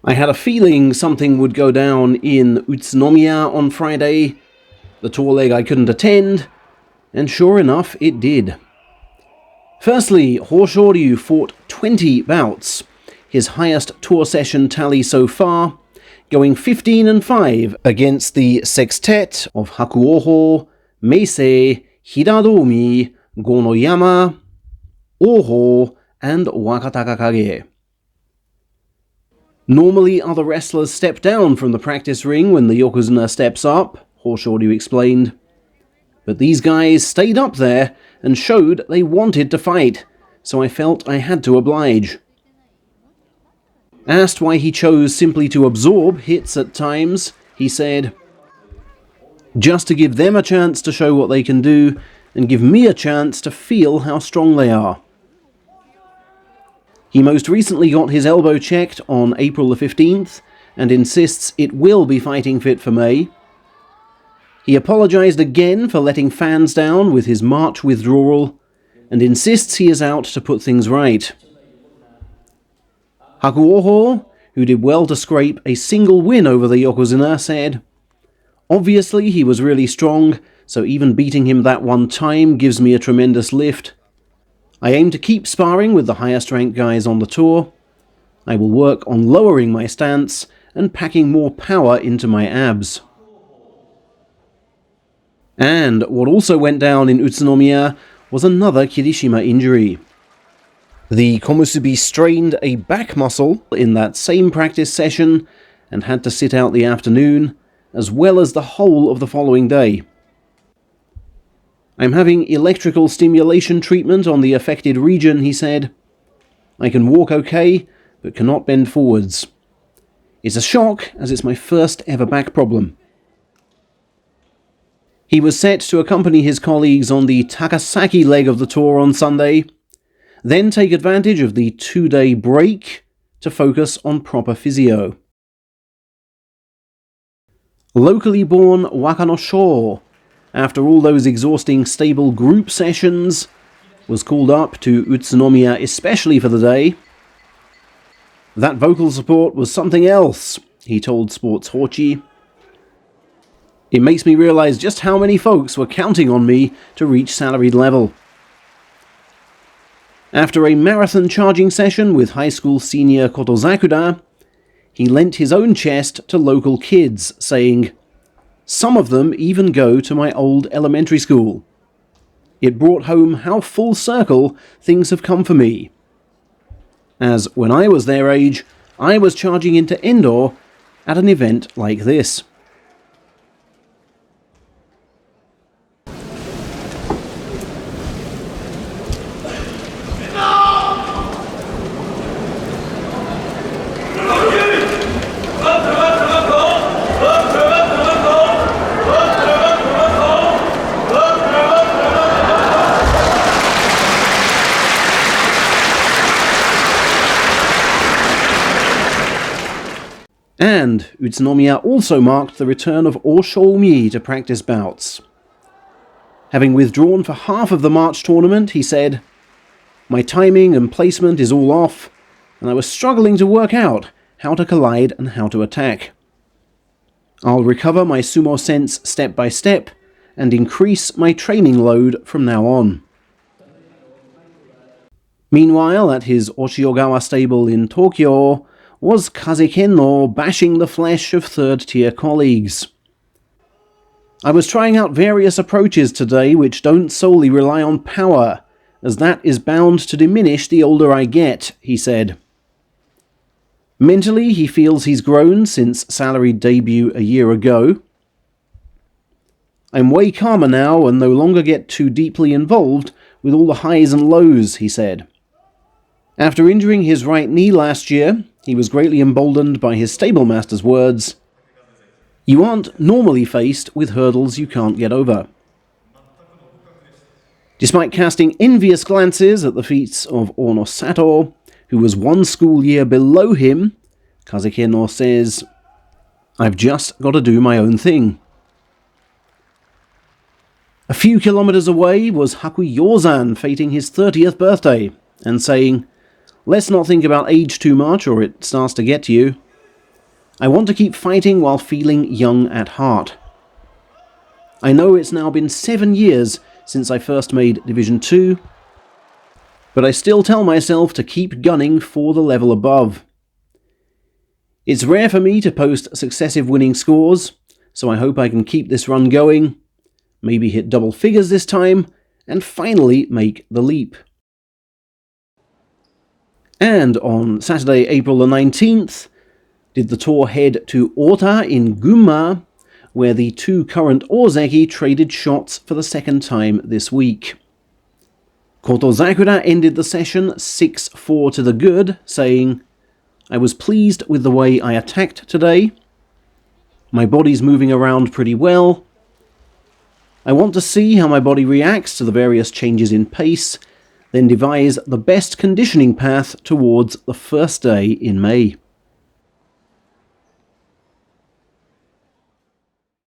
I had a feeling something would go down in Utsunomiya on Friday, the tour leg I couldn't attend, and sure enough, it did. Firstly, Hoshoryu fought 20 bouts, his highest tour session tally so far, going 15-5 against the sextet of Hakuoho, Meisei, Hiradomi, Gonoyama, Oho, and Wakatakakage. Normally, other wrestlers step down from the practice ring when the Yokozuna steps up, Hoshoryu explained. But these guys stayed up there and showed they wanted to fight, so I felt I had to oblige. Asked why he chose simply to absorb hits at times, he said, "Just to give them a chance to show what they can do, and give me a chance to feel how strong they are." He most recently got his elbow checked on April the 15th, and insists it will be fighting fit for May. He apologized again for letting fans down with his March withdrawal, and insists he is out to put things right. Hakuoho, who did well to scrape a single win over the Yokozuna, said, "Obviously he was really strong, so even beating him that one time gives me a tremendous lift. I aim to keep sparring with the highest ranked guys on the tour. I will work on lowering my stance and packing more power into my abs." And what also went down in Utsunomiya was another Kirishima injury. The Komusubi strained a back muscle in that same practice session and had to sit out the afternoon, as well as the whole of the following day. "I'm having electrical stimulation treatment on the affected region," he said. "I can walk okay, but cannot bend forwards. It's a shock, as it's my first ever back problem." He was set to accompany his colleagues on the Takasaki leg of the tour on Sunday, then take advantage of the 2-day break to focus on proper physio. Locally born Wakanosho, after all those exhausting stable group sessions, was called up to Utsunomiya especially for the day. "That vocal support was something else," he told Sports Hochi. "It makes me realize just how many folks were counting on me to reach salaried level." After a marathon charging session with high school senior Kotozakura, he lent his own chest to local kids, saying, "Some of them even go to my old elementary school. It brought home how full circle things have come for me. As when I was their age, I was charging into indoor at an event like this." And Utsunomiya also marked the return of Oshoumi to practice bouts. Having withdrawn for half of the March tournament, he said, "My timing and placement is all off, and I was struggling to work out how to collide and how to attack. I'll recover my sumo sense step by step and increase my training load from now on." Meanwhile, at his Oshiogawa stable in Tokyo, was Kazekeno bashing the flesh of third-tier colleagues. "I was trying out various approaches today which don't solely rely on power, as that is bound to diminish the older I get," he said. Mentally, he feels he's grown since salaried debut a year ago. "I'm way calmer now and no longer get too deeply involved with all the highs and lows," he said. After injuring his right knee last year, he was greatly emboldened by his stablemaster's words, "You aren't normally faced with hurdles you can't get over." Despite casting envious glances at the feats of Onosato, who was one school year below him, Kazekeno says, "I've just got to do my own thing." A few kilometers away was Hakuyozan feting his 30th birthday and saying, "Let's not think about age too much or it starts to get to you. I want to keep fighting while feeling young at heart. I know it's now been 7 years since I first made Division 2, but I still tell myself to keep gunning for the level above. It's rare for me to post successive winning scores, so I hope I can keep this run going, maybe hit double figures this time, and finally make the leap. And on Saturday, April the 19th, did the tour head to Ota in Gunma, where the two current Ozeki traded shots for the second time this week. Kotozakura ended the session 6-4 to the good, saying, "I was pleased with the way I attacked today. My body's moving around pretty well. I want to see how my body reacts to the various changes in pace, then devise the best conditioning path towards the first day in May."